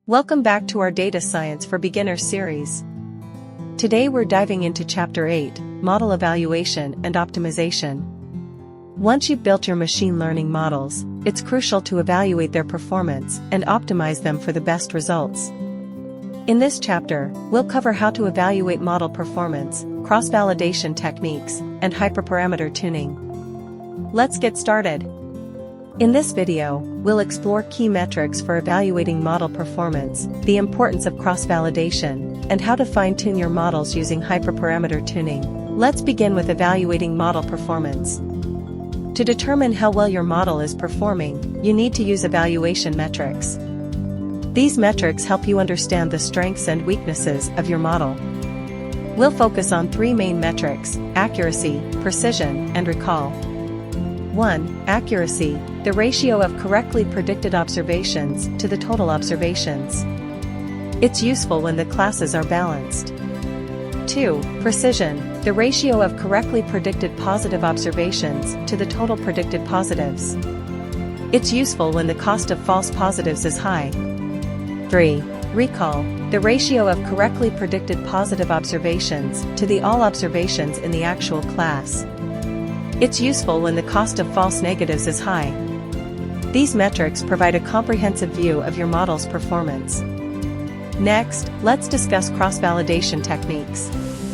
Welcome back to our Data Science for Beginners series. Today we're diving into Chapter 8, Model Evaluation and Optimization. Once you've built your machine learning models, it's crucial to evaluate their performance and optimize them for the best results. In this chapter, we'll cover how to evaluate model performance, cross-validation techniques, and hyperparameter tuning. Let's get started. In this video, we'll explore key metrics for evaluating model performance, the importance of cross-validation, and how to fine-tune your models using hyperparameter tuning. Let's begin with evaluating model performance. To determine how well your model is performing, you need to use evaluation metrics. These metrics help you understand the strengths and weaknesses of your model. We'll focus on three main metrics: accuracy, precision, and recall. 1. Accuracy, the ratio of correctly predicted observations to the total observations. It's useful when the classes are balanced. 2. Precision, the ratio of correctly predicted positive observations to the total predicted positives. It's useful when the cost of false positives is high. 3. Recall, the ratio of correctly predicted positive observations to the all observations in the actual class. It's useful when the cost of false negatives is high. These metrics provide a comprehensive view of your model's performance. Next, let's discuss cross-validation techniques.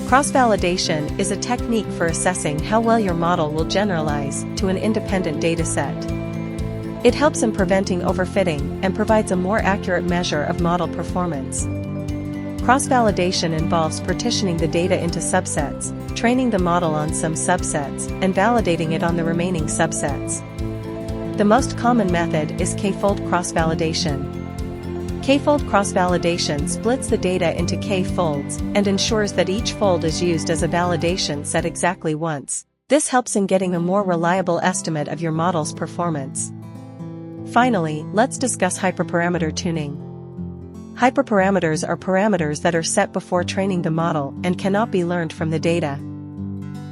Cross-validation is a technique for assessing how well your model will generalize to an independent dataset. It helps in preventing overfitting and provides a more accurate measure of model performance. Cross-validation involves partitioning the data into subsets, training the model on some subsets, and validating it on the remaining subsets. The most common method is k-fold cross-validation. K-fold cross-validation splits the data into k-folds and ensures that each fold is used as a validation set exactly once. This helps in getting a more reliable estimate of your model's performance. Finally, let's discuss hyperparameter tuning. Hyperparameters are parameters that are set before training the model and cannot be learned from the data.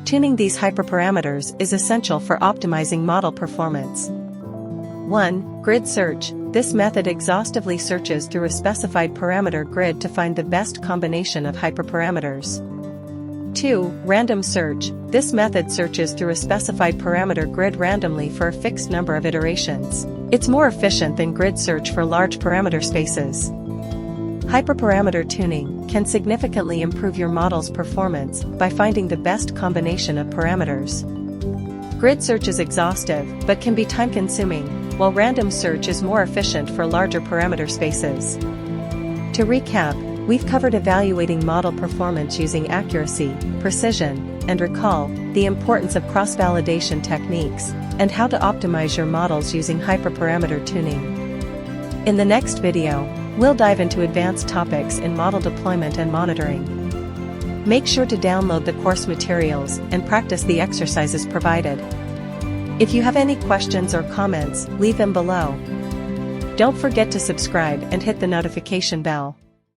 Tuning these hyperparameters is essential for optimizing model performance. 1. Grid search. This method exhaustively searches through a specified parameter grid to find the best combination of hyperparameters. 2. Random search. This method searches through a specified parameter grid randomly for a fixed number of iterations. It's more efficient than grid search for large parameter spaces. Hyperparameter tuning can significantly improve your model's performance by finding the best combination of parameters. Grid search is exhaustive but can be time-consuming, while random search is more efficient for larger parameter spaces. To recap, we've covered evaluating model performance using accuracy, precision, and recall, the importance of cross-validation techniques, and how to optimize your models using hyperparameter tuning. In the next video, we'll dive into advanced topics in model deployment and monitoring. Make sure to download the course materials and practice the exercises provided. If you have any questions or comments, leave them below. Don't forget to subscribe and hit the notification bell.